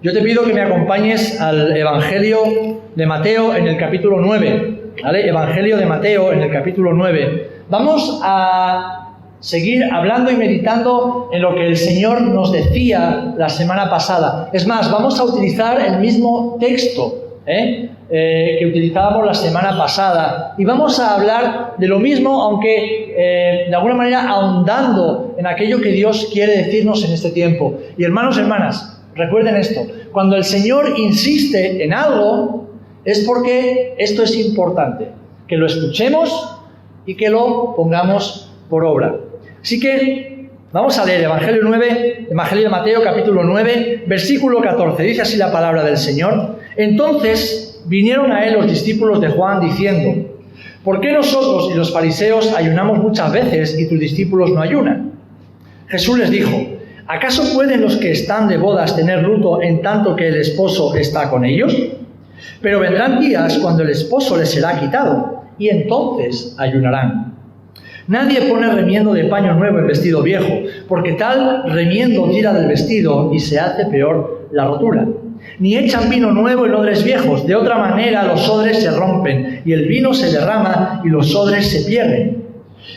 Yo te pido que me acompañes al Evangelio de Mateo en el capítulo 9, ¿vale? Evangelio de Mateo en el capítulo 9. Vamos a seguir hablando y meditando en lo que el Señor nos decía la semana pasada. Es más, vamos a utilizar el mismo texto que utilizábamos la semana pasada y vamos a hablar de lo mismo, aunque de alguna manera ahondando en aquello que Dios quiere decirnos en este tiempo. Y hermanos, hermanas, recuerden esto: cuando el Señor insiste en algo es porque esto es importante, que lo escuchemos y que lo pongamos por obra. Así que vamos a leer Evangelio de Mateo, capítulo 9, versículo 14. Dice así la palabra del Señor: Entonces vinieron a él los discípulos de Juan diciendo: ¿Por qué nosotros y los fariseos ayunamos muchas veces y tus discípulos no ayunan? Jesús les dijo: ¿Acaso pueden los que están de bodas tener luto en tanto que el esposo está con ellos? Pero vendrán días cuando el esposo les será quitado, y entonces ayunarán. Nadie pone remiendo de paño nuevo en vestido viejo, porque tal remiendo tira del vestido y se hace peor la rotura. Ni echan vino nuevo en odres viejos, de otra manera los odres se rompen, y el vino se derrama y los odres se pierden.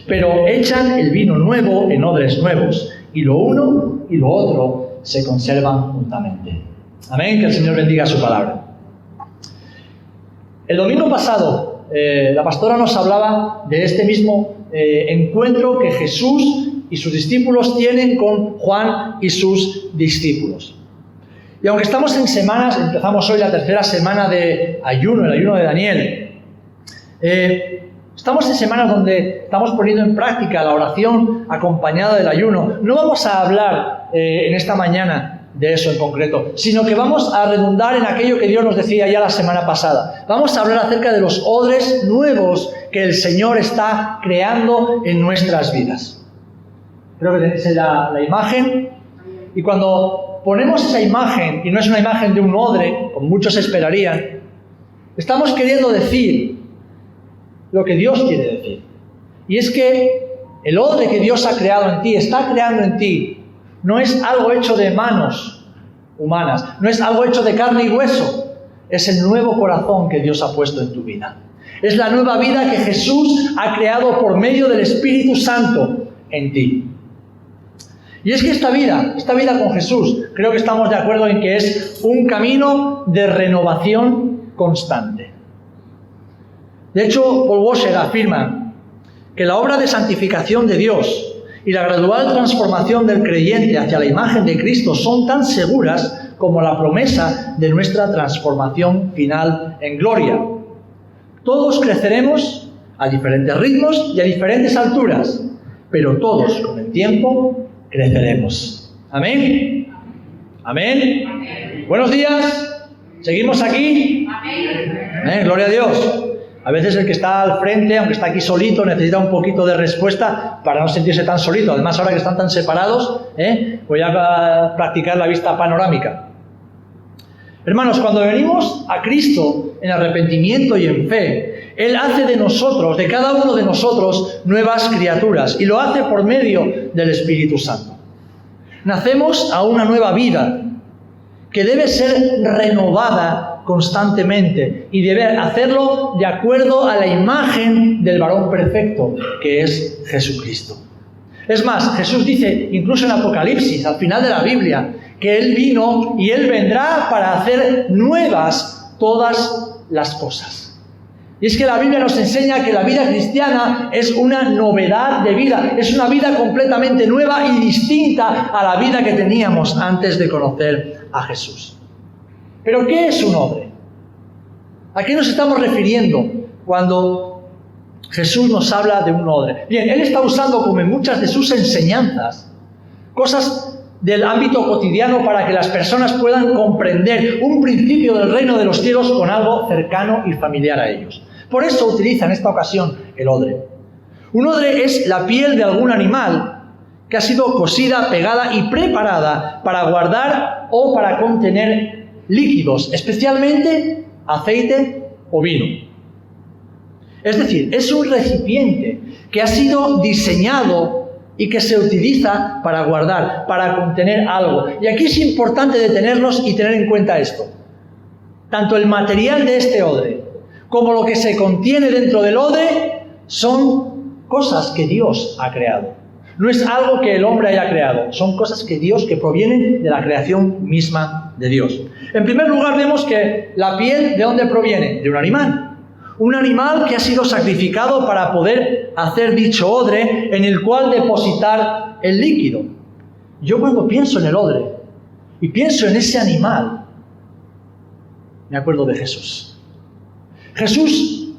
Pero echan el vino nuevo en odres nuevos, y lo uno y lo otro se conservan juntamente. Amén, que el Señor bendiga su palabra. El domingo pasado, la pastora nos hablaba de este mismo encuentro que Jesús y sus discípulos tienen con Juan y sus discípulos. Y aunque estamos en semanas, empezamos hoy la tercera semana de ayuno, el ayuno de Daniel, estamos en semanas donde estamos poniendo en práctica la oración acompañada del ayuno. No vamos a hablar en esta mañana de eso en concreto, sino que vamos a redundar en aquello que Dios nos decía ya la semana pasada. Vamos a hablar acerca de los odres nuevos que el Señor está creando en nuestras vidas. Creo que tenéis la imagen, y cuando ponemos esa imagen, y no es una imagen de un odre, como muchos esperarían, estamos queriendo decir lo que Dios quiere decir. Y es que el odre que Dios ha creado en ti, está creando en ti, no es algo hecho de manos humanas, no es algo hecho de carne y hueso, es el nuevo corazón que Dios ha puesto en tu vida. Es la nueva vida que Jesús ha creado por medio del Espíritu Santo en ti. Y es que esta vida con Jesús, creo que estamos de acuerdo en que es un camino de renovación constante. De hecho, Paul Washer afirma que la obra de santificación de Dios y la gradual transformación del creyente hacia la imagen de Cristo son tan seguras como la promesa de nuestra transformación final en gloria. Todos creceremos a diferentes ritmos y a diferentes alturas, pero todos con el tiempo creceremos. ¿Amén? ¿Amén? Amén. Buenos días. ¿Seguimos aquí? Amén. Gloria a Dios. A veces el que está al frente, aunque está aquí solito, necesita un poquito de respuesta para no sentirse tan solito. Además, ahora que están tan separados, voy a practicar la vista panorámica. Hermanos, cuando venimos a Cristo en arrepentimiento y en fe, Él hace de nosotros, de cada uno de nosotros, nuevas criaturas, y lo hace por medio del Espíritu Santo. Nacemos a una nueva vida que debe ser renovada constantemente y debe hacerlo de acuerdo a la imagen del varón perfecto que es Jesucristo. Es más, Jesús dice, incluso en Apocalipsis, al final de la Biblia, que Él vino y Él vendrá para hacer nuevas todas las cosas. Y es que la Biblia nos enseña que la vida cristiana es una novedad de vida, es una vida completamente nueva y distinta a la vida que teníamos antes de conocer a Jesús. ¿Pero qué es un odre? ¿A qué nos estamos refiriendo cuando Jesús nos habla de un odre? Bien, Él está usando, como en muchas de sus enseñanzas, cosas del ámbito cotidiano para que las personas puedan comprender un principio del reino de los cielos con algo cercano y familiar a ellos. Por eso utiliza en esta ocasión el odre. Un odre es la piel de algún animal que ha sido cosida, pegada y preparada para guardar o para contener líquidos, especialmente aceite o vino. Es decir, es un recipiente que ha sido diseñado y que se utiliza para guardar, para contener algo. Y aquí es importante detenernos y tener en cuenta esto. Tanto el material de este odre como lo que se contiene dentro del odre son cosas que Dios ha creado. No es algo que el hombre haya creado, son cosas que provienen de la creación misma de Dios. En primer lugar, vemos que la piel, ¿de dónde proviene? De un animal. Un animal que ha sido sacrificado para poder hacer dicho odre en el cual depositar el líquido. Yo cuando pienso en el odre y pienso en ese animal, me acuerdo de Jesús. Jesús,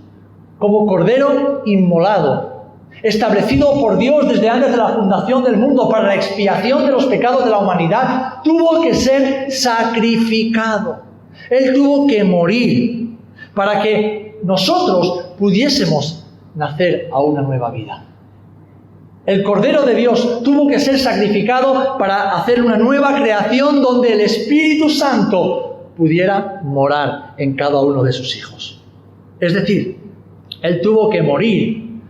como cordero inmolado, establecido por Dios desde antes de la fundación del mundo para la expiación de los pecados de la humanidad, tuvo que ser sacrificado. Él tuvo que morir para que nosotros pudiésemos nacer a una nueva vida. El Cordero de Dios tuvo que ser sacrificado para hacer una nueva creación donde el Espíritu Santo pudiera morar en cada uno de sus hijos. Es decir, Él tuvo que morir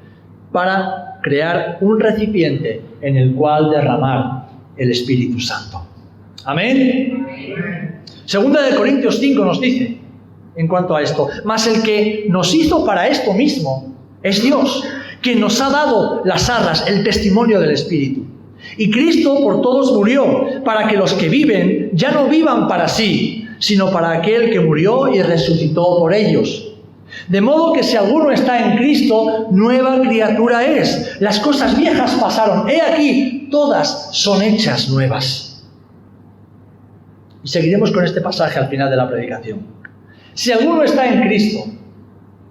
para crear un recipiente en el cual derramar el Espíritu Santo. ¿Amén? Segunda de Corintios 5 nos dice, en cuanto a esto, mas el que nos hizo para esto mismo es Dios, quien nos ha dado las arras, el testimonio del Espíritu. Y Cristo por todos murió, para que los que viven ya no vivan para sí, sino para aquel que murió y resucitó por ellos. De modo que si alguno está en Cristo, nueva criatura es. Las cosas viejas pasaron, he aquí, todas son hechas nuevas. Y seguiremos con este pasaje al final de la predicación. Si alguno está en Cristo,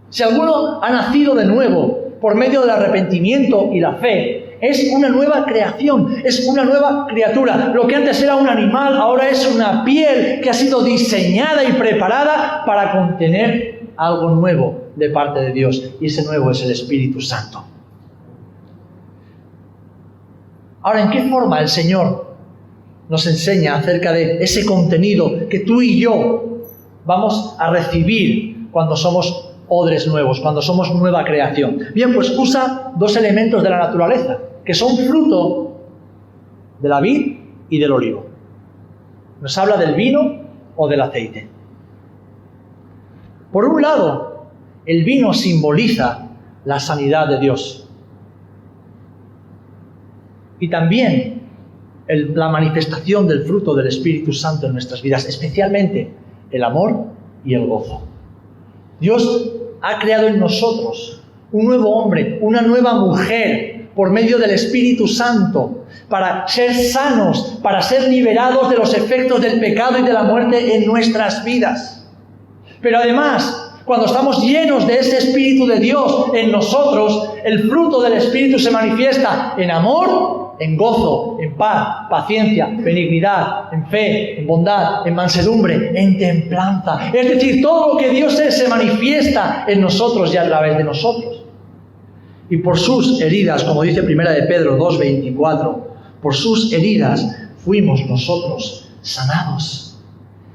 si alguno ha nacido de nuevo por medio del arrepentimiento y la fe, es una nueva creación, es una nueva criatura. Lo que antes era un animal, ahora es una piel que ha sido diseñada y preparada para contener algo nuevo de parte de Dios. Y ese nuevo es el Espíritu Santo. Ahora, ¿en qué forma el Señor nos enseña acerca de ese contenido que tú y yo vamos a recibir cuando somos odres nuevos, cuando somos nueva creación? Bien, pues usa dos elementos de la naturaleza, que son fruto de la vid y del olivo. Nos habla del vino o del aceite. Por un lado, el vino simboliza la sanidad de Dios. Y también la manifestación del fruto del Espíritu Santo en nuestras vidas, especialmente el amor y el gozo. Dios ha creado en nosotros un nuevo hombre, una nueva mujer, por medio del Espíritu Santo, para ser sanos, para ser liberados de los efectos del pecado y de la muerte en nuestras vidas. Pero además, cuando estamos llenos de ese Espíritu de Dios en nosotros, el fruto del Espíritu se manifiesta en amor, en gozo, en paz, paciencia, benignidad, en fe, en bondad, en mansedumbre, en templanza. Es decir, todo lo que Dios es se manifiesta en nosotros y a través de nosotros. Y por sus heridas, como dice 1 de Pedro 2:24, por sus heridas fuimos nosotros sanados.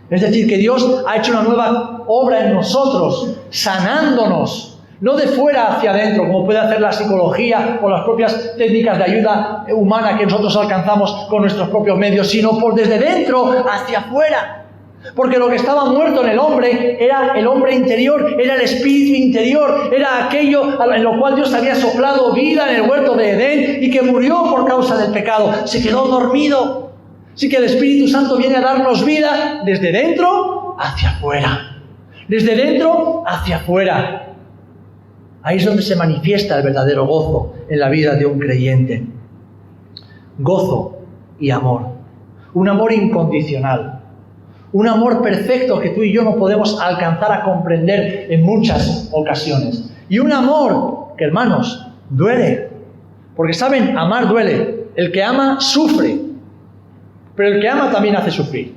Es decir, que Dios ha hecho una nueva obra en nosotros, sanándonos. No de fuera hacia adentro, como puede hacer la psicología o las propias técnicas de ayuda humana que nosotros alcanzamos con nuestros propios medios, sino por desde dentro hacia afuera. Porque lo que estaba muerto en el hombre era el hombre interior, era el espíritu interior, era aquello en lo cual Dios había soplado vida en el huerto de Edén y que murió por causa del pecado. Se quedó dormido. Así que el Espíritu Santo viene a darnos vida desde dentro hacia afuera. Desde dentro hacia afuera. Ahí es donde se manifiesta el verdadero gozo en la vida de un creyente. Gozo y amor. Un amor incondicional. Un amor perfecto que tú y yo no podemos alcanzar a comprender en muchas ocasiones. Y un amor que, hermanos, duele. Porque, ¿saben? Amar duele. El que ama sufre. Pero el que ama también hace sufrir.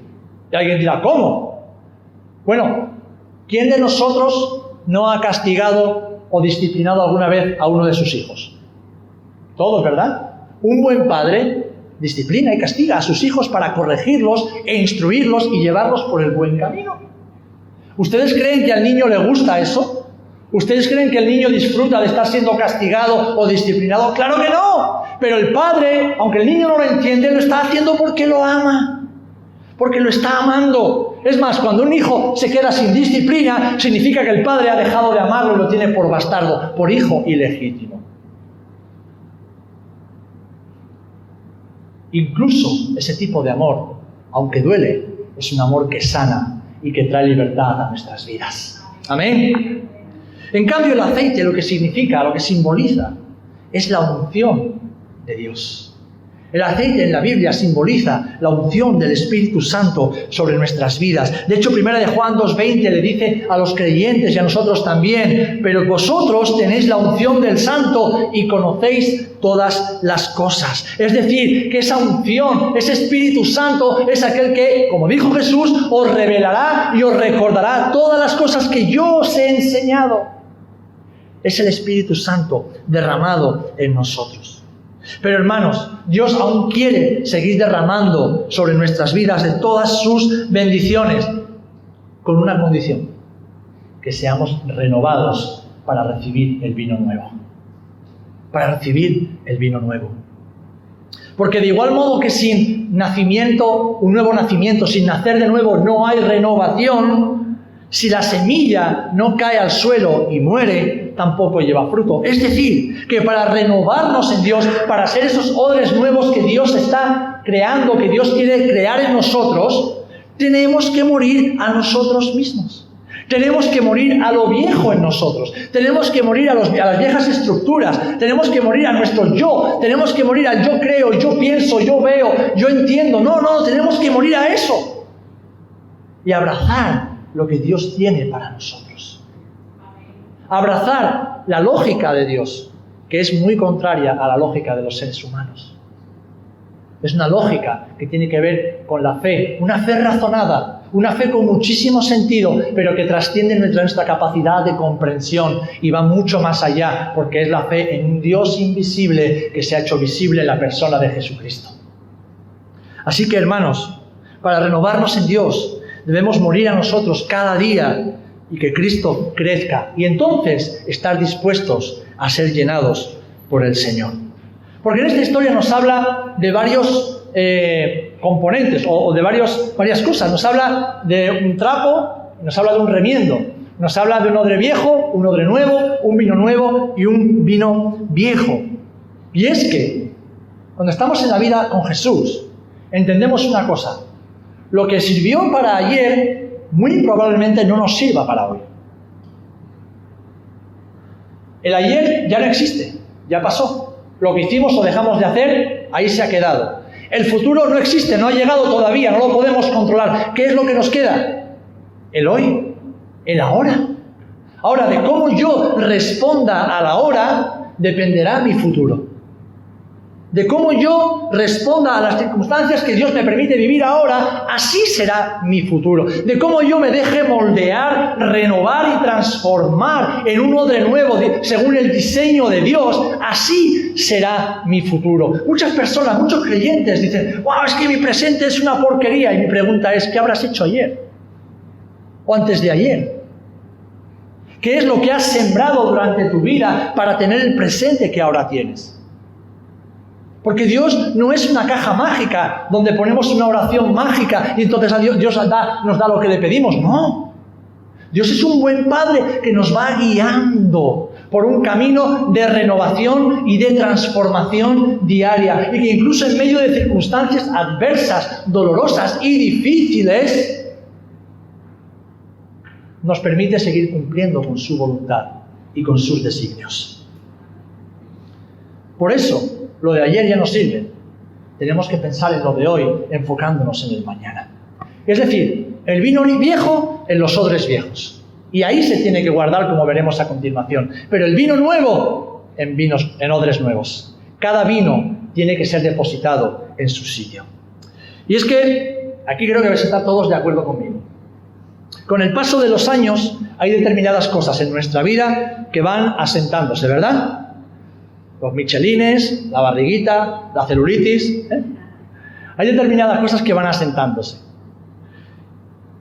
Y alguien dirá, ¿cómo? Bueno, ¿quién de nosotros no ha castigado o disciplinado alguna vez a uno de sus hijos? Todos, ¿verdad? Un buen padre disciplina y castiga a sus hijos para corregirlos e instruirlos y llevarlos por el buen camino. ¿Ustedes creen que al niño le gusta eso? ¿Ustedes creen que el niño disfruta de estar siendo castigado o disciplinado? ¡Claro que no! Pero el padre, aunque el niño no lo entiende, lo está haciendo porque lo ama. Porque lo está amando. Es más, cuando un hijo se queda sin disciplina, significa que el padre ha dejado de amarlo y lo tiene por bastardo, por hijo ilegítimo. Incluso ese tipo de amor, aunque duele, es un amor que sana y que trae libertad a nuestras vidas. Amén. En cambio, el aceite lo que significa, lo que simboliza, es la unción de Dios. El aceite en la Biblia simboliza la unción del Espíritu Santo sobre nuestras vidas. De hecho, 1 de Juan 2:20 le dice a los creyentes y a nosotros también: pero vosotros tenéis la unción del Santo y conocéis todas las cosas. Es decir, que esa unción, ese Espíritu Santo es aquel que, como dijo Jesús, os revelará y os recordará todas las cosas que yo os he enseñado. Es el Espíritu Santo derramado en nosotros. Pero hermanos, Dios aún quiere seguir derramando sobre nuestras vidas de todas sus bendiciones, con una condición: que seamos renovados para recibir el vino nuevo. Para recibir el vino nuevo. Porque de igual modo que sin nacimiento, un nuevo nacimiento, sin nacer de nuevo, no hay renovación, si la semilla no cae al suelo y muere, tampoco lleva fruto. Es decir, que para renovarnos en Dios, para ser esos odres nuevos que Dios está creando, que Dios quiere crear en nosotros, tenemos que morir a nosotros mismos. Tenemos que morir a lo viejo en nosotros. Tenemos que morir a las viejas estructuras. Tenemos que morir a nuestro yo. Tenemos que morir al yo creo, yo pienso, yo veo, yo entiendo. No, tenemos que morir a eso. Y abrazar lo que Dios tiene para nosotros. Abrazar la lógica de Dios, que es muy contraria a la lógica de los seres humanos. Es una lógica que tiene que ver con la fe, una fe razonada, una fe con muchísimo sentido, pero que trasciende nuestra capacidad de comprensión y va mucho más allá, porque es la fe en un Dios invisible que se ha hecho visible en la persona de Jesucristo. Así que, hermanos, para renovarnos en Dios, debemos morir a nosotros cada día y que Cristo crezca, y entonces estar dispuestos a ser llenados por el Señor. Porque en esta historia nos habla de varios componentes o de varias cosas. Nos habla de un trapo, nos habla de un remiendo, nos habla de un odre viejo, un odre nuevo, un vino nuevo y un vino viejo. Y es que cuando estamos en la vida con Jesús, entendemos una cosa: lo que sirvió para ayer muy probablemente no nos sirva para hoy. El ayer ya no existe, ya pasó. Lo que hicimos o dejamos de hacer, ahí se ha quedado. El futuro no existe, no ha llegado todavía, no lo podemos controlar. ¿Qué es lo que nos queda? El hoy, el ahora. Ahora, de cómo yo responda a la hora, dependerá mi futuro. De cómo yo responda a las circunstancias que Dios me permite vivir ahora, así será mi futuro. De cómo yo me deje moldear, renovar y transformar en un odre nuevo según el diseño de Dios, así será mi futuro. Muchas personas, muchos creyentes dicen: wow, es que mi presente es una porquería. Y mi pregunta es: ¿qué habrás hecho ayer? ¿O antes de ayer? ¿Qué es lo que has sembrado durante tu vida para tener el presente que ahora tienes? Porque Dios no es una caja mágica donde ponemos una oración mágica y entonces Dios nos da lo que le pedimos. No. Dios es un buen Padre que nos va guiando por un camino de renovación y de transformación diaria. Y que incluso en medio de circunstancias adversas, dolorosas y difíciles, nos permite seguir cumpliendo con su voluntad y con sus designios. Por eso, lo de ayer ya no sirve. Tenemos que pensar en lo de hoy, enfocándonos en el mañana. Es decir, el vino viejo en los odres viejos. Y ahí se tiene que guardar, como veremos a continuación. Pero el vino nuevo en odres nuevos. Cada vino tiene que ser depositado en su sitio. Y es que, aquí creo que vais a estar todos de acuerdo conmigo. Con el paso de los años, hay determinadas cosas en nuestra vida que van asentándose, ¿verdad? Los michelines, la barriguita, la celulitis. Hay determinadas cosas que van asentándose.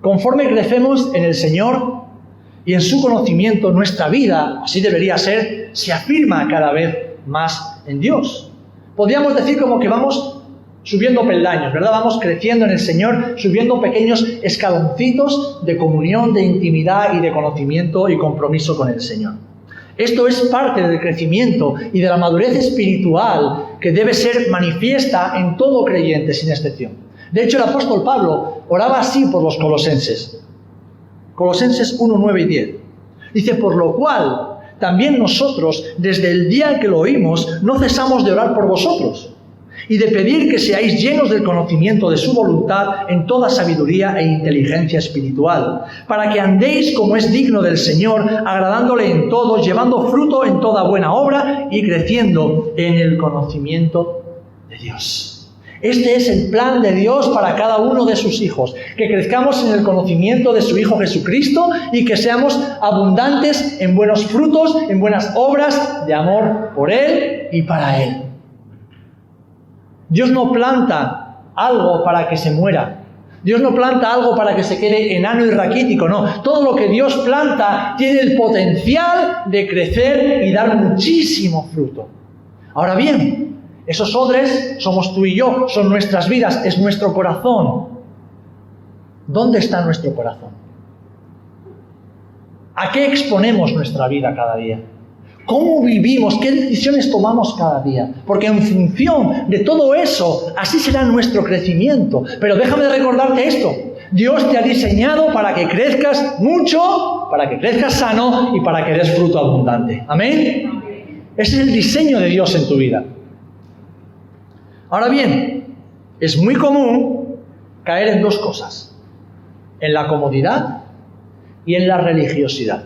Conforme crecemos en el Señor Y en su conocimiento nuestra vida, así debería ser, se afirma cada vez más en Dios. Podríamos decir como que vamos subiendo peldaños, ¿verdad? Vamos creciendo en el Señor, subiendo pequeños escaloncitos de comunión, de intimidad y de conocimiento y compromiso con el Señor. Esto es parte del crecimiento y de la madurez espiritual que debe ser manifiesta en todo creyente, sin excepción. De hecho, el apóstol Pablo oraba así por los colosenses. Colosenses 1, 9 y 10. Dice, por lo cual, también nosotros, desde el día que lo oímos, no cesamos de orar por vosotros y de pedir que seáis llenos del conocimiento de su voluntad en toda sabiduría e inteligencia espiritual, para que andéis como es digno del Señor, agradándole en todo, llevando fruto en toda buena obra y creciendo en el conocimiento de Dios. Este es el plan de Dios para cada uno de sus hijos, que crezcamos en el conocimiento de su Hijo Jesucristo y que seamos abundantes en buenos frutos, en buenas obras de amor por Él y para Él. Dios no planta algo para que se muera. Dios no planta algo para que se quede enano y raquítico, no. Todo lo que Dios planta tiene el potencial de crecer y dar muchísimo fruto. Ahora bien, esos odres somos tú y yo, son nuestras vidas, es nuestro corazón. ¿Dónde está nuestro corazón? ¿A qué exponemos nuestra vida cada día? ¿Cómo vivimos? ¿Qué decisiones tomamos cada día? Porque en función de todo eso, así será nuestro crecimiento. Pero déjame recordarte esto. Dios te ha diseñado para que crezcas mucho, para que crezcas sano y para que des fruto abundante. ¿Amén? Ese es el diseño de Dios en tu vida. Ahora bien, es muy común caer en dos cosas. En la comodidad y en la religiosidad.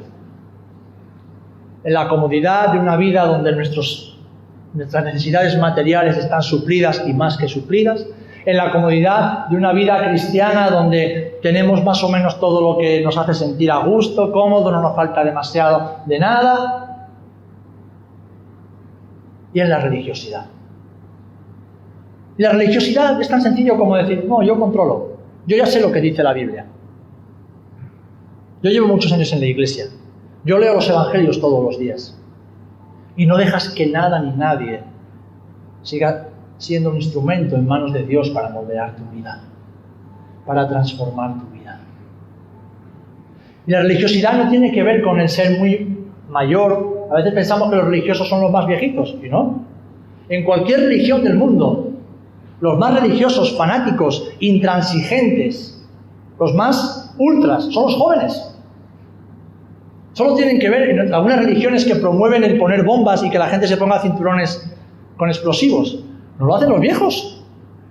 En la comodidad de una vida donde nuestras necesidades materiales están suplidas y más que suplidas. En la comodidad de una vida cristiana donde tenemos más o menos todo lo que nos hace sentir a gusto, cómodo, no nos falta demasiado de nada. Y en la religiosidad. Y la religiosidad es tan sencillo como decir, no, yo controlo. Yo ya sé lo que dice la Biblia. Yo llevo muchos años en la iglesia. Yo leo los evangelios todos los días. Y no dejas que nada ni nadie siga siendo un instrumento en manos de Dios para moldear tu vida, para transformar tu vida. Y la religiosidad no tiene que ver con el ser muy mayor. A veces pensamos que los religiosos son los más viejitos, y no. En cualquier religión del mundo, los más religiosos, fanáticos, intransigentes, los más ultras, son los jóvenes. Solo tienen que ver en algunas religiones que promueven el poner bombas y que la gente se ponga cinturones con explosivos. No lo hacen los viejos,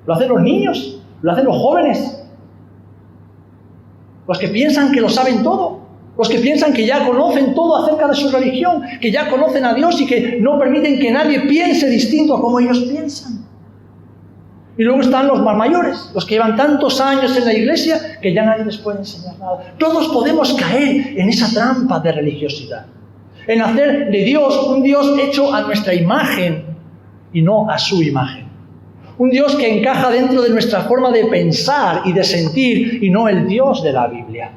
lo hacen los niños, lo hacen los jóvenes. Los que piensan que lo saben todo, los que piensan que ya conocen todo acerca de su religión, que ya conocen a Dios y que no permiten que nadie piense distinto a como ellos piensan. Y luego están los más mayores, los que llevan tantos años en la iglesia que ya nadie les puede enseñar nada. Todos podemos caer en esa trampa de religiosidad, en hacer de Dios un Dios hecho a nuestra imagen y no a su imagen. Un Dios que encaja dentro de nuestra forma de pensar y de sentir y no el Dios de la Biblia.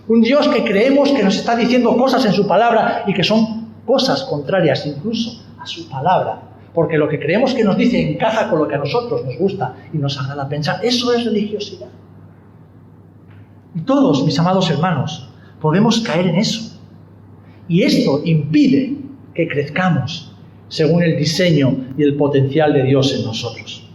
Un Dios que creemos que nos está diciendo cosas en su palabra y que son cosas contrarias incluso a su palabra. Porque lo que creemos que nos dice encaja con lo que a nosotros nos gusta y nos agrada pensar. Eso es religiosidad. Y todos, mis amados hermanos, podemos caer en eso. Y esto impide que crezcamos según el diseño y el potencial de Dios en nosotros.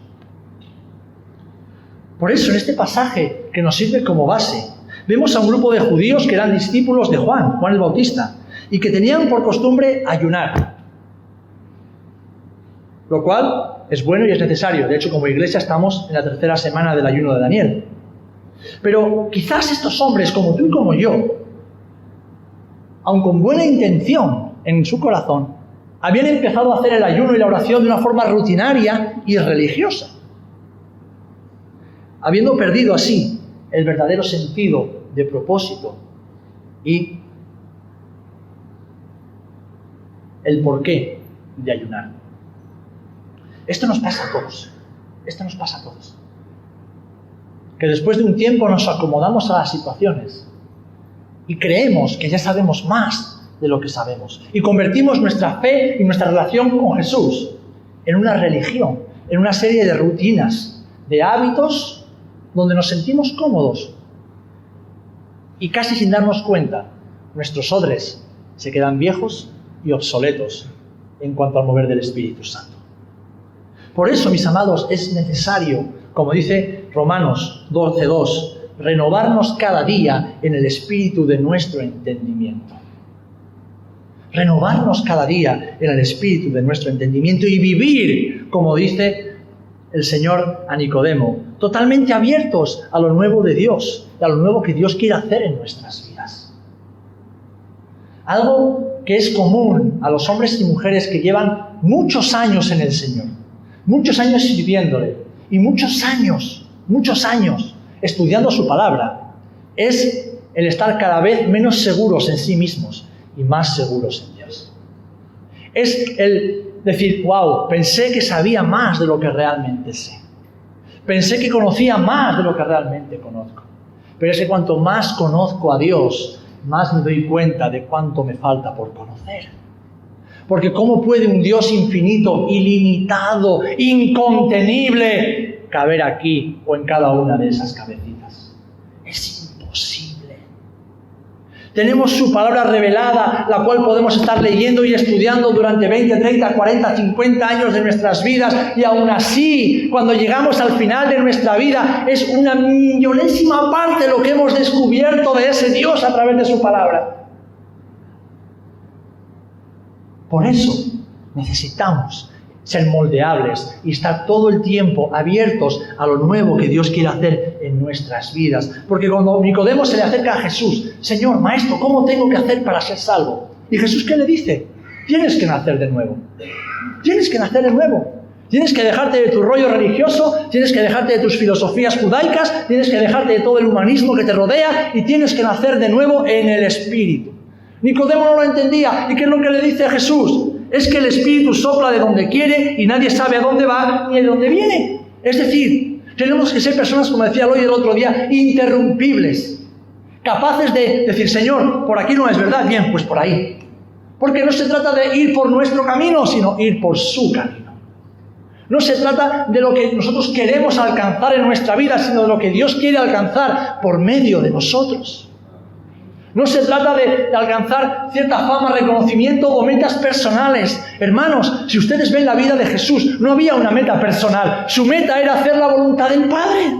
Por eso, en este pasaje que nos sirve como base, vemos a un grupo de judíos que eran discípulos de Juan el Bautista, y que tenían por costumbre ayunar. Lo cual es bueno y es necesario. De hecho, como iglesia estamos en la tercera semana del ayuno de Daniel. Pero quizás estos hombres, como tú y como yo, aun con buena intención en su corazón, habían empezado a hacer el ayuno y la oración de una forma rutinaria y religiosa, habiendo perdido así el verdadero sentido de propósito y el porqué de ayunar. Esto nos pasa a todos. Esto nos pasa a todos. Que después de un tiempo nos acomodamos a las situaciones Y creemos que ya sabemos más de lo que sabemos. Y convertimos nuestra fe y nuestra relación con Jesús en una religión, en una serie de rutinas, de hábitos donde nos sentimos cómodos. Y casi sin darnos cuenta, nuestros odres se quedan viejos y obsoletos en cuanto al mover del Espíritu Santo. Por eso, mis amados, es necesario, como dice Romanos 12:2, renovarnos cada día en el espíritu de nuestro entendimiento. Renovarnos cada día en el espíritu de nuestro entendimiento y vivir, como dice el Señor a Nicodemo, totalmente abiertos a lo nuevo de Dios, a lo nuevo que Dios quiere hacer en nuestras vidas. Algo que es común a los hombres y mujeres que llevan muchos años en el Señor, muchos años sirviéndole y muchos años estudiando su palabra, es el estar cada vez menos seguros en sí mismos y más seguros en Dios. Es el decir, wow, pensé que sabía más de lo que realmente sé. Pensé que conocía más de lo que realmente conozco. Pero es que cuanto más conozco a Dios, más me doy cuenta de cuánto me falta por conocer. Porque ¿cómo puede un Dios infinito, ilimitado, incontenible, caber aquí o en cada una de esas cabecitas? Es imposible. Tenemos su palabra revelada, la cual podemos estar leyendo y estudiando durante 20, 30, 40, 50 años de nuestras vidas, y aún así, cuando llegamos al final de nuestra vida, es una millonésima parte de lo que hemos descubierto de ese Dios a través de su palabra. Por eso necesitamos ser moldeables y estar todo el tiempo abiertos a lo nuevo que Dios quiere hacer en nuestras vidas. Porque cuando Nicodemo se le acerca a Jesús, Señor, Maestro, ¿cómo tengo que hacer para ser salvo? Y Jesús, ¿qué le dice? Tienes que nacer de nuevo. Tienes que nacer de nuevo. Tienes que dejarte de tu rollo religioso, tienes que dejarte de tus filosofías judaicas, tienes que dejarte de todo el humanismo que te rodea y tienes que nacer de nuevo en el Espíritu. Nicodemo no lo entendía. ¿Y qué es lo que le dice Jesús? Es que el Espíritu sopla de donde quiere y nadie sabe a dónde va ni de dónde viene. Es decir, tenemos que ser personas, como decía Eloy el otro día, interrumpibles. Capaces de decir, Señor, por aquí no es verdad. Bien, pues por ahí. Porque no se trata de ir por nuestro camino, sino ir por su camino. No se trata de lo que nosotros queremos alcanzar en nuestra vida, sino de lo que Dios quiere alcanzar por medio de nosotros. No se trata de alcanzar cierta fama, reconocimiento o metas personales. Hermanos, si ustedes ven la vida de Jesús, no había una meta personal. Su meta era hacer la voluntad del Padre.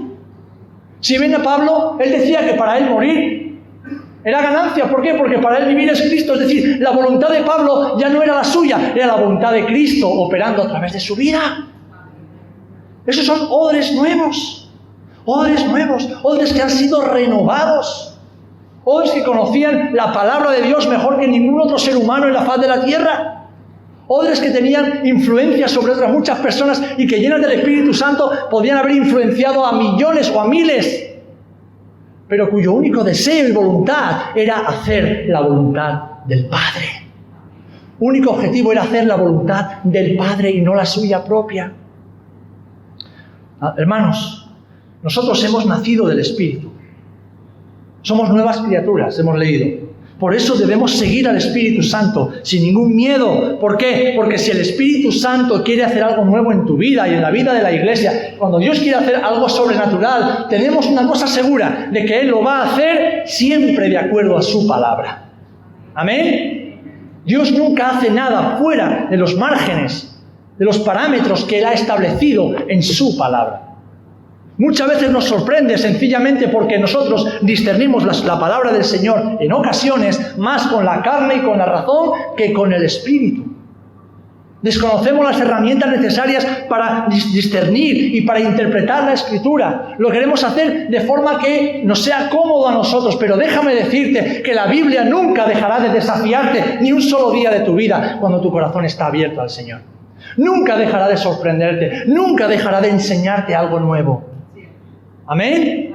Si ven a Pablo, él decía que para él morir era ganancia. ¿Por qué? Porque para él vivir es Cristo. Es decir, la voluntad de Pablo ya no era la suya, era la voluntad de Cristo operando a través de su vida. Esos son odres nuevos. Odres que han sido renovados. Odres que conocían la palabra de Dios mejor que ningún otro ser humano en la faz de la tierra. Odres que tenían influencia sobre otras muchas personas y que llenas del Espíritu Santo podían haber influenciado a millones o a miles, pero cuyo único deseo y voluntad era hacer la voluntad del Padre. Único objetivo era hacer la voluntad del Padre y no la suya propia. Hermanos, nosotros hemos nacido del Espíritu. Somos nuevas criaturas, hemos leído. Por eso debemos seguir al Espíritu Santo sin ningún miedo. ¿Por qué? Porque si el Espíritu Santo quiere hacer algo nuevo en tu vida y en la vida de la iglesia, cuando Dios quiere hacer algo sobrenatural, tenemos una cosa segura, de que Él lo va a hacer siempre de acuerdo a su palabra. ¿Amén? Dios nunca hace nada fuera de los márgenes, de los parámetros que Él ha establecido en su palabra. Muchas veces nos sorprende sencillamente porque nosotros discernimos la palabra del Señor en ocasiones más con la carne y con la razón que con el Espíritu. Desconocemos las herramientas necesarias para discernir y para interpretar la Escritura. Lo queremos hacer de forma que nos sea cómodo a nosotros, pero déjame decirte que la Biblia nunca dejará de desafiarte ni un solo día de tu vida cuando tu corazón está abierto al Señor. Nunca dejará de sorprenderte, nunca dejará de enseñarte algo nuevo. ¿Amén?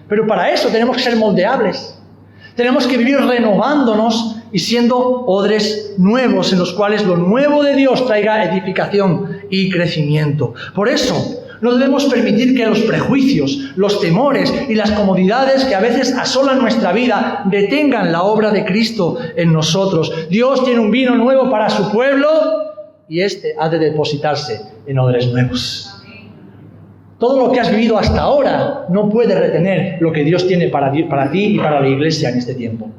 Pero para eso tenemos que ser moldeables. Tenemos que vivir renovándonos y siendo odres nuevos en los cuales lo nuevo de Dios traiga edificación y crecimiento. Por eso, No debemos permitir que los prejuicios, los temores y las comodidades que a veces asolan nuestra vida detengan la obra de Cristo en nosotros. Dios tiene un vino nuevo para su pueblo y este ha de depositarse en odres nuevos. Todo lo que has vivido hasta ahora no puede retener lo que Dios tiene para ti y para la iglesia en este tiempo.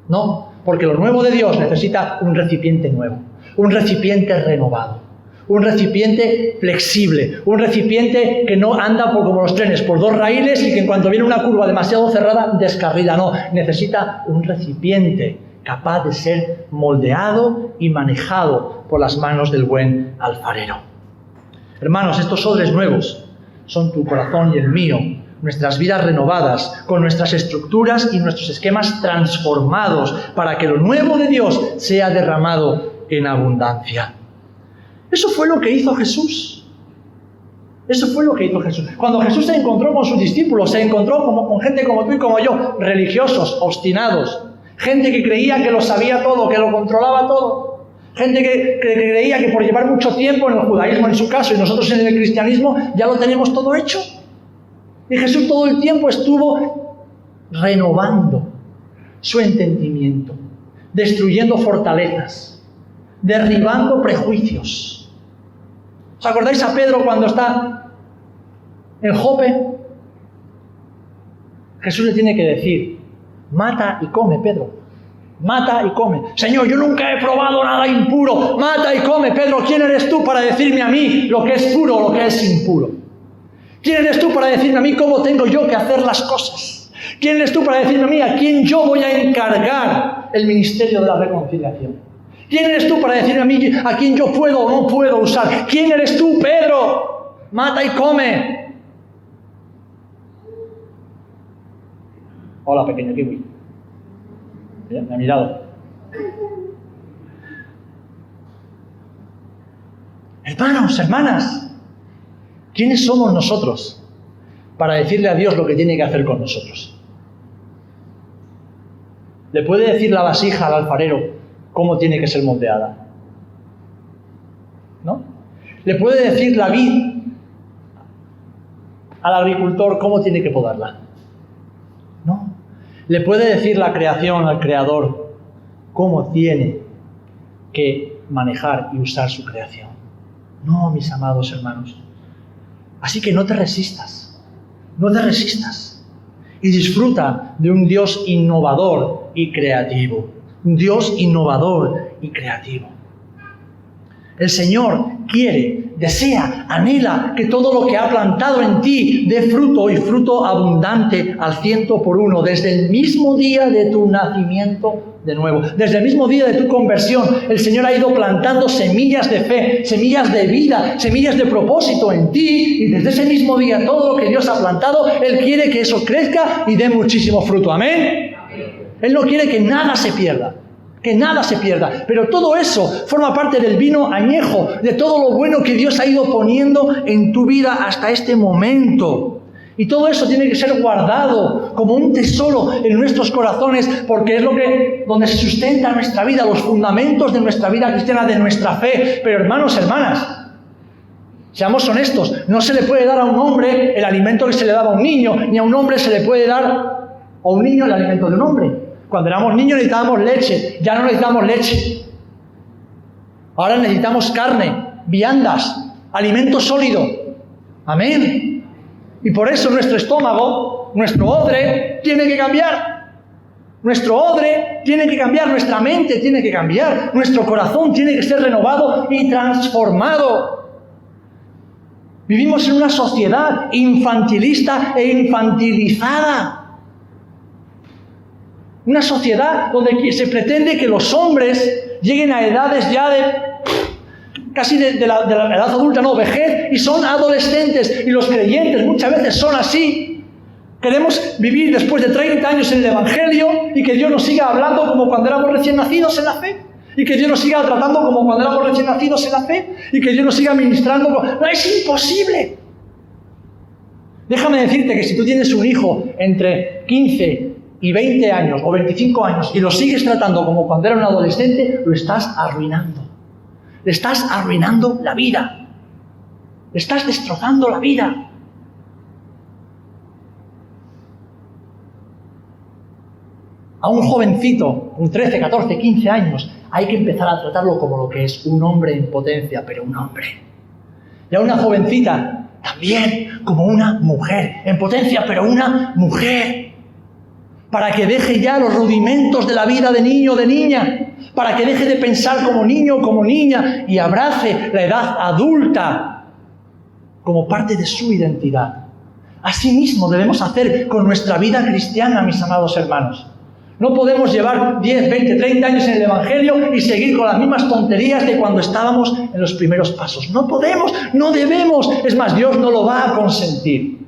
No, porque lo nuevo de Dios necesita un recipiente nuevo, un recipiente renovado, un recipiente flexible, un recipiente que no anda como los trenes, por dos raíles y que en cuanto viene una curva demasiado cerrada, descarrila. No, necesita un recipiente capaz de ser moldeado y manejado por las manos del buen alfarero. Hermanos, estos odres nuevos son tu corazón y el mío, nuestras vidas renovadas, con nuestras estructuras y nuestros esquemas transformados, para que lo nuevo de Dios sea derramado en abundancia. Eso fue lo que hizo Jesús. Eso fue lo que hizo Jesús. Cuando Jesús se encontró con sus discípulos, se encontró con gente como tú y como yo, religiosos, obstinados, gente que creía que lo sabía todo, que lo controlaba todo. Gente que creía que por llevar mucho tiempo en el judaísmo, en su caso, y nosotros en el cristianismo, ya lo tenemos todo hecho. Y Jesús todo el tiempo estuvo renovando su entendimiento, destruyendo fortalezas, derribando prejuicios. ¿Os acordáis a Pedro cuando está en Jope? Jesús le tiene que decir: mata y come, Pedro. Mata y come. Señor, yo nunca he probado nada impuro. Mata y come. Pedro, ¿quién eres tú para decirme a mí lo que es puro o lo que es impuro? ¿Quién eres tú para decirme a mí cómo tengo yo que hacer las cosas? ¿Quién eres tú para decirme a mí a quién yo voy a encargar el ministerio de la reconciliación? ¿Quién eres tú para decirme a mí a quién yo puedo o no puedo usar? ¿Quién eres tú, Pedro? Mata y come. Hola, pequeño kiwi. Me ha mirado. Hermanos, hermanas, ¿quiénes somos nosotros para decirle a Dios lo que tiene que hacer con nosotros? ¿Le puede decir la vasija al alfarero cómo tiene que ser moldeada? ¿No? ¿Le puede decir la vid al agricultor cómo tiene que podarla? No. ¿Le puede decir la creación al creador cómo tiene que manejar y usar su creación? No, mis amados hermanos. Así que no te resistas, no te resistas. Y disfruta de un Dios innovador y creativo. Un Dios innovador y creativo. El Señor quiere, desea, anhela que todo lo que ha plantado en ti dé fruto y fruto abundante al 100%, desde el mismo día de tu nacimiento de nuevo, desde el mismo día de tu conversión. El Señor ha ido plantando semillas de fe, semillas de vida, semillas de propósito en ti, y desde ese mismo día todo lo que Dios ha plantado, Él quiere que eso crezca y dé muchísimo fruto. ¿Amén? Él no quiere que nada se pierda. Que nada se pierda. Pero todo eso forma parte del vino añejo, de todo lo bueno que Dios ha ido poniendo en tu vida hasta este momento. Y todo eso tiene que ser guardado como un tesoro en nuestros corazones, porque es donde se sustenta nuestra vida, los fundamentos de nuestra vida cristiana, de nuestra fe. Pero hermanos, hermanas, seamos honestos, no se le puede dar a un hombre el alimento que se le daba a un niño, ni a un hombre se le puede dar a un niño el alimento de un hombre. Cuando éramos niños necesitábamos leche, ya no necesitamos leche. Ahora necesitamos carne, viandas, alimento sólido. Amén. Y por eso nuestro estómago, nuestro odre, tiene que cambiar. Nuestro odre tiene que cambiar, nuestra mente tiene que cambiar, nuestro corazón tiene que ser renovado y transformado. Vivimos en una sociedad infantilista e infantilizada. Una sociedad donde se pretende que los hombres lleguen a edades ya casi de la edad adulta, no, vejez, y son adolescentes. Y los creyentes muchas veces son así. Queremos vivir después de 30 años en el Evangelio y que Dios nos siga hablando como cuando éramos recién nacidos en la fe. Y que Dios nos siga tratando como cuando éramos recién nacidos en la fe. Y que Dios nos siga ministrando. No, es imposible. Déjame decirte que si tú tienes un hijo entre 15 y 20 años o 25 años y lo sigues tratando como cuando era un adolescente, lo estás arruinando. Le estás arruinando la vida. Estás destrozando la vida. A un jovencito con 13, 14, 15 años hay que empezar a tratarlo como lo que es, un hombre en potencia, pero un hombre. Y a una jovencita también como una mujer, en potencia, pero una mujer. Para que deje ya los rudimentos de la vida de niño o de niña, para que deje de pensar como niño o como niña y abrace la edad adulta como parte de su identidad. Asimismo debemos hacer con nuestra vida cristiana, mis amados hermanos. No podemos llevar 10, 20, 30 años en el Evangelio y seguir con las mismas tonterías de cuando estábamos en los primeros pasos. No podemos, no debemos. Es más, Dios no lo va a consentir.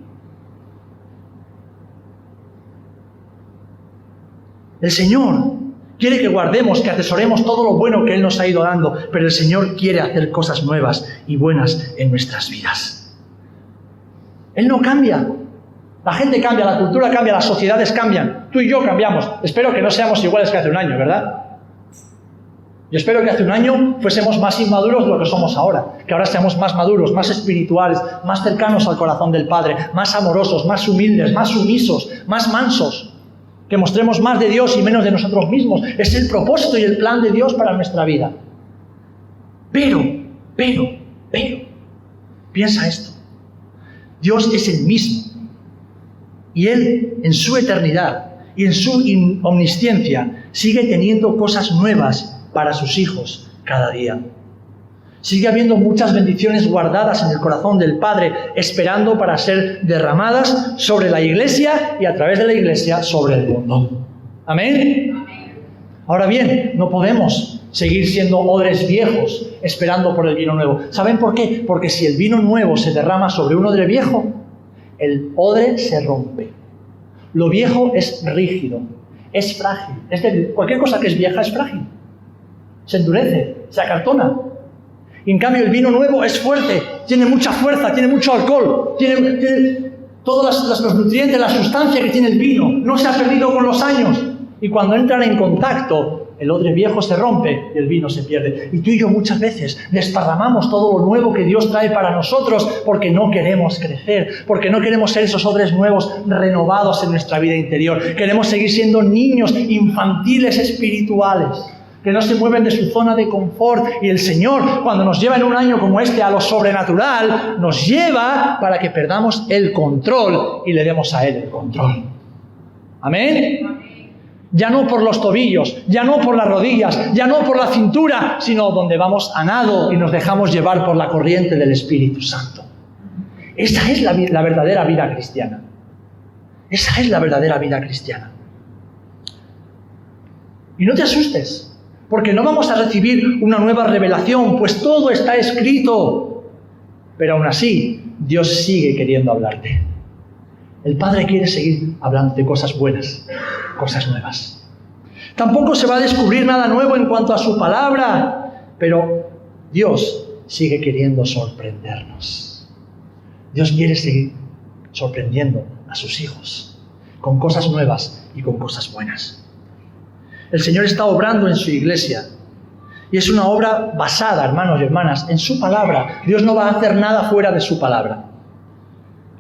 El Señor quiere que guardemos, que atesoremos todo lo bueno que Él nos ha ido dando, pero el Señor quiere hacer cosas nuevas y buenas en nuestras vidas. Él no cambia. La gente cambia, la cultura cambia, las sociedades cambian. Tú y yo cambiamos. Espero que no seamos iguales que hace un año, ¿verdad? Yo espero que hace un año fuésemos más inmaduros de lo que somos ahora. Que ahora seamos más maduros, más espirituales, más cercanos al corazón del Padre, más amorosos, más humildes, más sumisos, más mansos. Que mostremos más de Dios y menos de nosotros mismos. Es el propósito y el plan de Dios para nuestra vida. Pero, piensa esto. Dios es el mismo. Y Él, en su eternidad y en su omnisciencia, sigue teniendo cosas nuevas para sus hijos cada día. Sigue habiendo muchas bendiciones guardadas en el corazón del Padre, esperando para ser derramadas sobre la Iglesia y a través de la Iglesia sobre el mundo. ¿Amén? Ahora bien, no podemos seguir siendo odres viejos esperando por el vino nuevo. ¿Saben por qué? Porque si el vino nuevo se derrama sobre un odre viejo, el odre se rompe. Lo viejo es rígido, es frágil. Es decir, cualquier cosa que es vieja es frágil. Se endurece, se acartona. Y en cambio el vino nuevo es fuerte, tiene mucha fuerza, tiene mucho alcohol, tiene todos los nutrientes, la sustancia que tiene el vino. No se ha perdido con los años. Y cuando entran en contacto, el odre viejo se rompe y el vino se pierde. Y tú y yo muchas veces desparramamos todo lo nuevo que Dios trae para nosotros porque no queremos crecer, porque no queremos ser esos odres nuevos renovados en nuestra vida interior. Queremos seguir siendo niños infantiles espirituales que no se mueven de su zona de confort. Y el Señor, cuando nos lleva en un año como este a lo sobrenatural, nos lleva para que perdamos el control y le demos a Él el control. ¿Amén? Ya no por los tobillos, ya no por las rodillas, ya no por la cintura, sino donde vamos a nado y nos dejamos llevar por la corriente del Espíritu Santo. Esa es la verdadera vida cristiana. Esa es la verdadera vida cristiana. Y no te asustes, porque no vamos a recibir una nueva revelación, pues todo está escrito. Pero aún así, Dios sigue queriendo hablarte. El Padre quiere seguir hablando de cosas buenas, cosas nuevas. Tampoco se va a descubrir nada nuevo en cuanto a su palabra, pero Dios sigue queriendo sorprendernos. Dios quiere seguir sorprendiendo a sus hijos con cosas nuevas y con cosas buenas. El Señor está obrando en su iglesia y es una obra basada, hermanos y hermanas, en su palabra. Dios no va a hacer nada fuera de su palabra.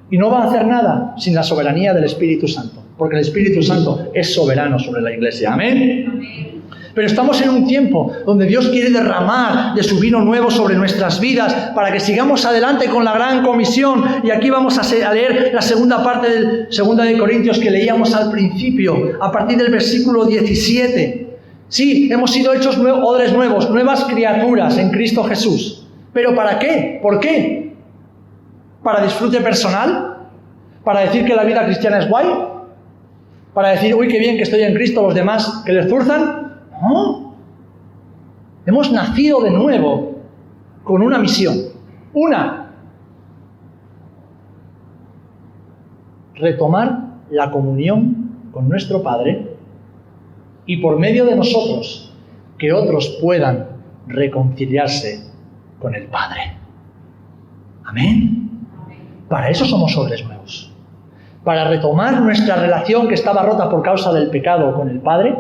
Y no va a hacer nada sin la soberanía del Espíritu Santo, porque el Espíritu Santo es soberano sobre la iglesia. ¿Amén? Amén. Pero estamos en un tiempo donde Dios quiere derramar de su vino nuevo sobre nuestras vidas para que sigamos adelante con la gran comisión. Y aquí vamos a leer la segunda parte del 2 de Corintios que leíamos al principio, a partir del versículo 17. Sí, hemos sido hechos odres nuevos, nuevas criaturas en Cristo Jesús. ¿Pero para qué? ¿Por qué? ¿Para disfrute personal? ¿Para decir que la vida cristiana es guay? ¿Para decir, uy, qué bien que estoy en Cristo, los demás que les zurzan? No. Hemos nacido de nuevo con una misión. Retomar la comunión con nuestro Padre y por medio de nosotros que otros puedan reconciliarse con el Padre. Amén. Para eso somos odres nuevos. Para retomar nuestra relación que estaba rota por causa del pecado con el Padre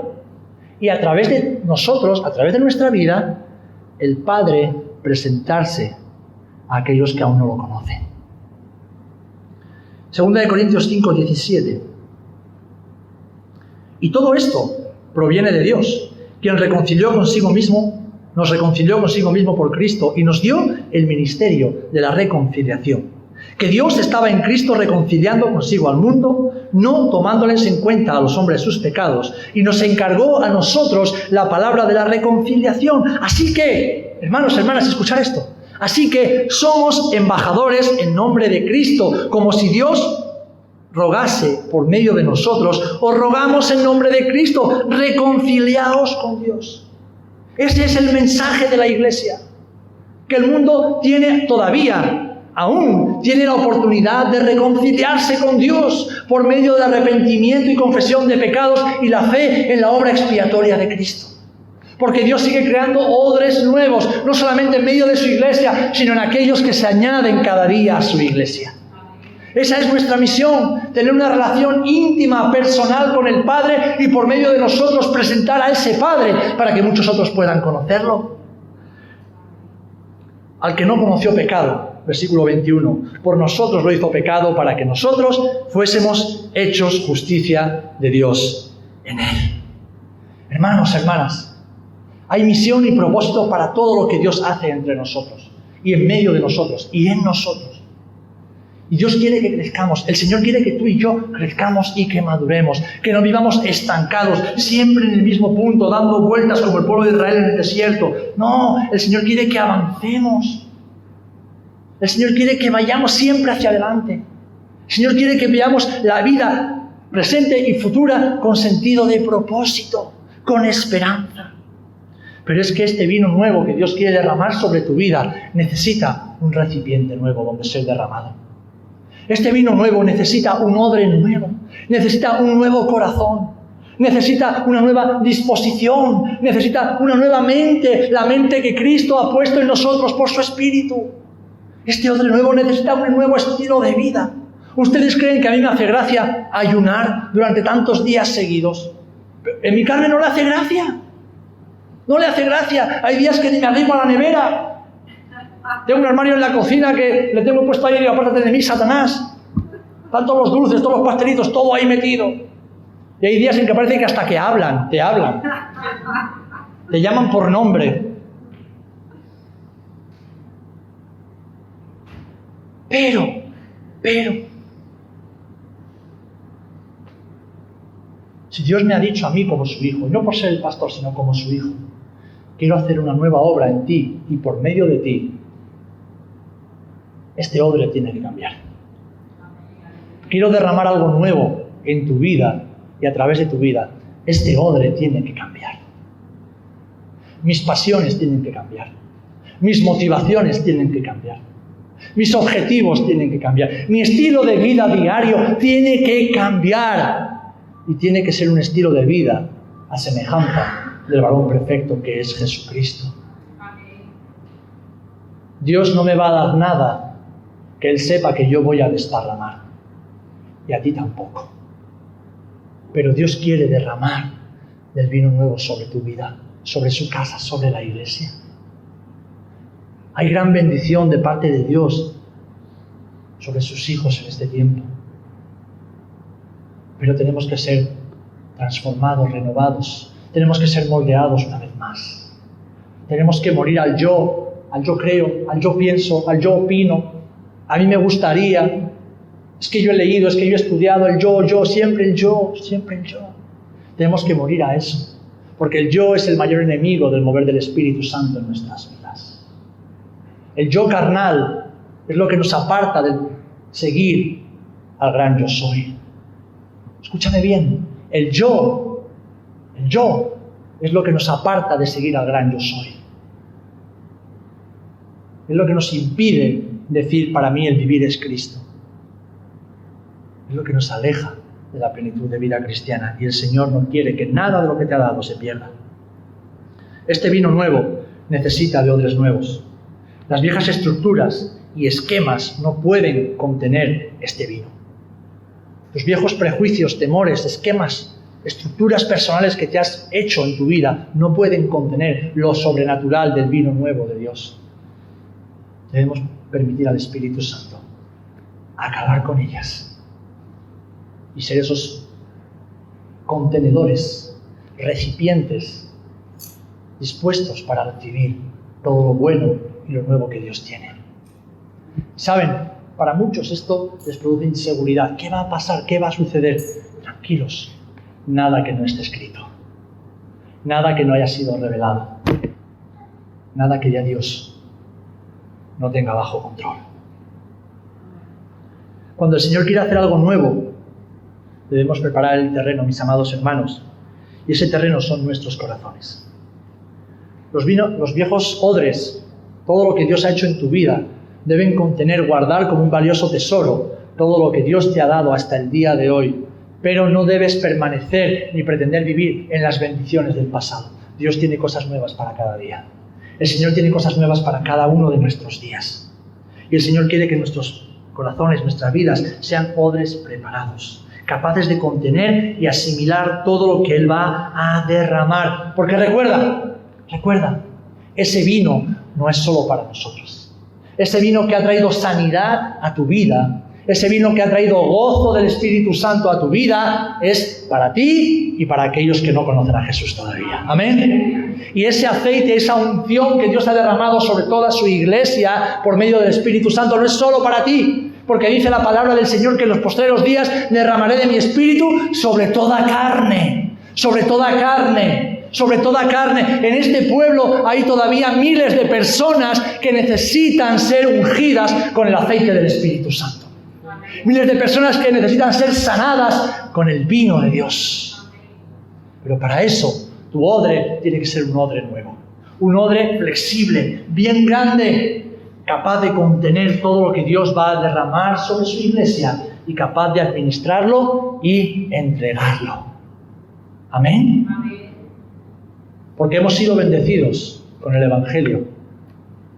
y a través de nosotros, a través de nuestra vida, el Padre presentarse a aquellos que aún no lo conocen. 2 Corintios 5:17. Y todo esto proviene de Dios, quien nos reconcilió consigo mismo por Cristo y nos dio el ministerio de la reconciliación. Que Dios estaba en Cristo reconciliando consigo al mundo, no tomándoles en cuenta a los hombres sus pecados, y nos encargó a nosotros la palabra de la reconciliación. Así que, hermanos, hermanas, escuchad esto. Así que somos embajadores en nombre de Cristo, como si Dios rogase por medio de nosotros. Os rogamos en nombre de Cristo, reconciliaos con Dios. Ese es el mensaje de la Iglesia, que el mundo tiene aún tiene la oportunidad de reconciliarse con Dios por medio del arrepentimiento y confesión de pecados y la fe en la obra expiatoria de Cristo. Porque Dios sigue creando odres nuevos, no solamente en medio de su Iglesia, sino en aquellos que se añaden cada día a su Iglesia. Esa es nuestra misión, tener una relación íntima, personal con el Padre y por medio de nosotros presentar a ese Padre para que muchos otros puedan conocerlo. Al que no conoció pecado, versículo 21, por nosotros lo hizo pecado para que nosotros fuésemos hechos justicia de Dios en él. Hermanos, hermanas, hay misión y propósito para todo lo que Dios hace entre nosotros y en medio de nosotros y en nosotros. Y Dios quiere que crezcamos. El Señor quiere que tú y yo crezcamos y que maduremos, que no vivamos estancados, siempre en el mismo punto, dando vueltas como el pueblo de Israel en el desierto. No, el Señor quiere que avancemos. El Señor quiere que vayamos siempre hacia adelante. El Señor quiere que veamos la vida presente y futura con sentido de propósito, con esperanza. Pero es que este vino nuevo que Dios quiere derramar sobre tu vida necesita un recipiente nuevo donde ser derramado. Este vino nuevo necesita un odre nuevo, necesita un nuevo corazón, necesita una nueva disposición, necesita una nueva mente, la mente que Cristo ha puesto en nosotros por su Espíritu. Este odre nuevo necesita un nuevo estilo de vida. ¿Ustedes creen que a mí me hace gracia ayunar durante tantos días seguidos? En mi carne no le hace gracia. No le hace gracia. Hay días que me arrimo a la nevera. Tengo un armario en la cocina que le tengo puesto ahí y digo, apártate de mí, Satanás. Están todos los dulces, todos los pastelitos, todo ahí metido. Y hay días en que parece que hasta que hablan, te hablan. Te llaman por nombre. Pero, si Dios me ha dicho a mí como su hijo, y no por ser el pastor, sino como su hijo, quiero hacer una nueva obra en ti y por medio de ti, este odre tiene que cambiar. Quiero derramar algo nuevo en tu vida y a través de tu vida. Este odre tiene que cambiar. Mis pasiones tienen que cambiar. Mis motivaciones tienen que cambiar. Mis objetivos tienen que cambiar. Mi estilo de vida diario tiene que cambiar. Y tiene que ser un estilo de vida a semejanza del varón perfecto que es Jesucristo. Dios no me va a dar nada que Él sepa que yo voy a desparramar. Y a ti tampoco. Pero Dios quiere derramar del vino nuevo sobre tu vida, sobre su casa, sobre la iglesia. Hay gran bendición de parte de Dios sobre sus hijos en este tiempo. Pero tenemos que ser transformados, renovados. Tenemos que ser moldeados una vez más. Tenemos que morir al yo creo, al yo pienso, al yo opino. A mí me gustaría, es que yo he leído, es que yo he estudiado, el yo, siempre el yo, siempre el yo. Tenemos que morir a eso, porque el yo es el mayor enemigo del mover del Espíritu Santo en nuestras vidas. El yo carnal es lo que nos aparta de seguir al gran yo soy. Escúchame bien, el yo es lo que nos aparta de seguir al gran yo soy. Es lo que nos impide decir, para mí el vivir es Cristo. Es lo que nos aleja de la plenitud de vida cristiana. Y el Señor no quiere que nada de lo que te ha dado se pierda. Este vino nuevo necesita de odres nuevos. Las viejas estructuras y esquemas no pueden contener este vino. Los viejos prejuicios, temores, esquemas, estructuras personales que te has hecho en tu vida no pueden contener lo sobrenatural del vino nuevo de Dios. Debemos permitir al Espíritu Santo acabar con ellas y ser esos contenedores, recipientes dispuestos para recibir todo lo bueno y lo nuevo que Dios tiene. ¿Saben? Para muchos esto les produce inseguridad. ¿Qué va a pasar? ¿Qué va a suceder? Tranquilos, nada que no esté escrito, nada que no haya sido revelado, nada que ya Dios no tenga bajo control. Cuando el Señor quiere hacer algo nuevo, debemos preparar el terreno, mis amados hermanos, y ese terreno son nuestros corazones. Los viejos odres, todo lo que Dios ha hecho en tu vida, deben contener, guardar como un valioso tesoro todo lo que Dios te ha dado hasta el día de hoy. Pero no debes permanecer ni pretender vivir en las bendiciones del pasado. Dios tiene cosas nuevas para cada día. El Señor tiene cosas nuevas para cada uno de nuestros días. Y el Señor quiere que nuestros corazones, nuestras vidas, sean odres preparados, capaces de contener y asimilar todo lo que Él va a derramar. Porque recuerda, ese vino no es solo para nosotros. Ese vino que ha traído sanidad a tu vida, ese vino que ha traído gozo del Espíritu Santo a tu vida, es para ti y para aquellos que no conocen a Jesús todavía. Amén. Y ese aceite, esa unción que Dios ha derramado sobre toda su iglesia por medio del Espíritu Santo, no es solo para ti, porque dice la palabra del Señor que en los postreros días derramaré de mi Espíritu sobre toda carne, sobre toda carne. Sobre toda carne. En este pueblo hay todavía miles de personas que necesitan ser ungidas con el aceite del Espíritu Santo. Miles de personas que necesitan ser sanadas con el vino de Dios. Pero para eso, tu odre tiene que ser un odre nuevo. Un odre flexible, bien grande, capaz de contener todo lo que Dios va a derramar sobre su iglesia y capaz de administrarlo y entregarlo. Amén. Porque hemos sido bendecidos con el Evangelio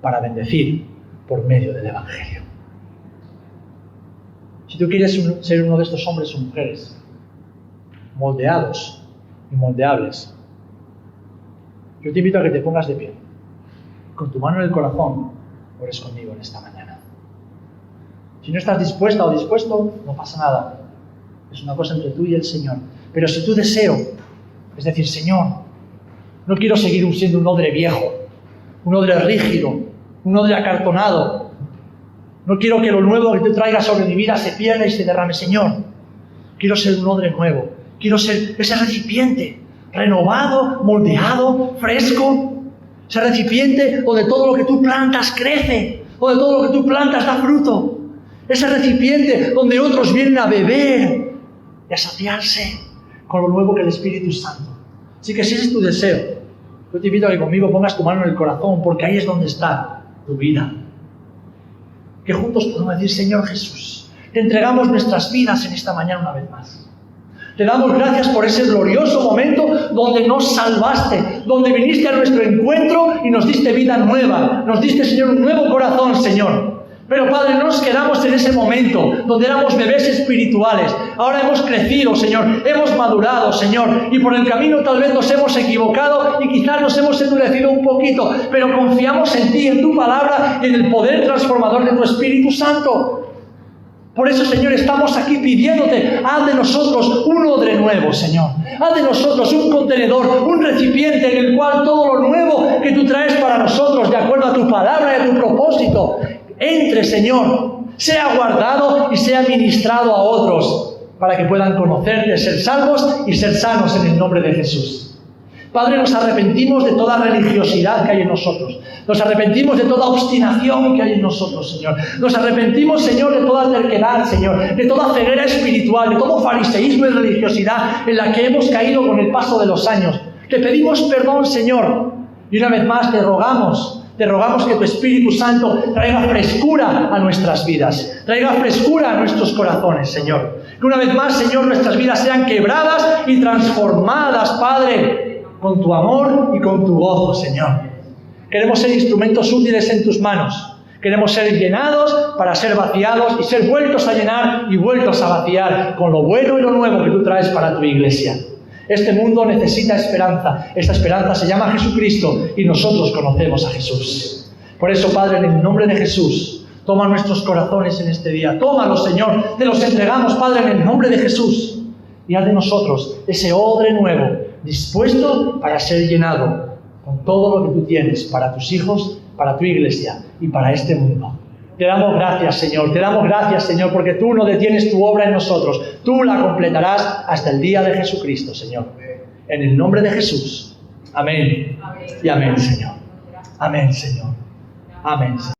para bendecir por medio del Evangelio. Si tú quieres ser uno de estos hombres o mujeres moldeados y moldeables, yo te invito a que te pongas de pie. Con tu mano en el corazón, ores conmigo en esta mañana. Si no estás dispuesta o dispuesto, no pasa nada. Es una cosa entre tú y el Señor. Pero si tu deseo es decir, Señor, no quiero seguir siendo un odre viejo, un odre rígido, un odre acartonado. No quiero que lo nuevo que tú traigas sobre mi vida se pierda y se derrame, Señor. Quiero ser un odre nuevo. Quiero ser ese recipiente renovado, moldeado, fresco. Ese recipiente donde todo lo que tú plantas crece, donde todo lo que tú plantas da fruto. Ese recipiente donde otros vienen a beber y a saciarse con lo nuevo que el Espíritu Santo. Así que si ese es tu deseo, yo te invito a que conmigo pongas tu mano en el corazón, porque ahí es donde está tu vida. Que juntos podamos decir, Señor Jesús, te entregamos nuestras vidas en esta mañana una vez más. Te damos gracias por ese glorioso momento donde nos salvaste, donde viniste a nuestro encuentro y nos diste vida nueva. Nos diste, Señor, un nuevo corazón, Señor. Pero, Padre, no nos quedamos en ese momento donde éramos bebés espirituales. Ahora hemos crecido, Señor, hemos madurado, Señor, y por el camino tal vez nos hemos equivocado y quizás nos hemos endurecido un poquito, pero confiamos en ti, en tu palabra y en el poder transformador de tu Espíritu Santo. Por eso, Señor, estamos aquí pidiéndote, haz de nosotros un odre nuevo, Señor. Haz de nosotros un contenedor, un recipiente en el cual todo lo nuevo que tú traes para nosotros, de acuerdo a tu palabra y a tu propósito, entre, Señor, sea guardado y sea ministrado a otros para que puedan conocerte, ser salvos y ser sanos en el nombre de Jesús. Padre, nos arrepentimos de toda religiosidad que hay en nosotros. Nos arrepentimos de toda obstinación que hay en nosotros, Señor. Nos arrepentimos, Señor, de toda terquedad, Señor, de toda ceguera espiritual, de todo fariseísmo y religiosidad en la que hemos caído con el paso de los años. Te pedimos perdón, Señor, y una vez más te rogamos que tu Espíritu Santo traiga frescura a nuestras vidas, traiga frescura a nuestros corazones, Señor. Que una vez más, Señor, nuestras vidas sean quebradas y transformadas, Padre, con tu amor y con tu gozo, Señor. Queremos ser instrumentos útiles en tus manos. Queremos ser llenados para ser vaciados y ser vueltos a llenar y vueltos a vaciar con lo bueno y lo nuevo que tú traes para tu iglesia. Este mundo necesita esperanza. Esta esperanza se llama Jesucristo y nosotros conocemos a Jesús. Por eso, Padre, en el nombre de Jesús, Toma nuestros corazones en este día. Tómalos, Señor. Te los entregamos, Padre, en el nombre de Jesús. Y haz de nosotros ese odre nuevo, dispuesto para ser llenado con todo lo que tú tienes para tus hijos, para tu iglesia y para este mundo. Te damos gracias, Señor. Te damos gracias, Señor, porque tú no detienes tu obra en nosotros. Tú la completarás hasta el día de Jesucristo, Señor. En el nombre de Jesús. Amén. Y amén, Señor. Amén, Señor. Amén, Señor.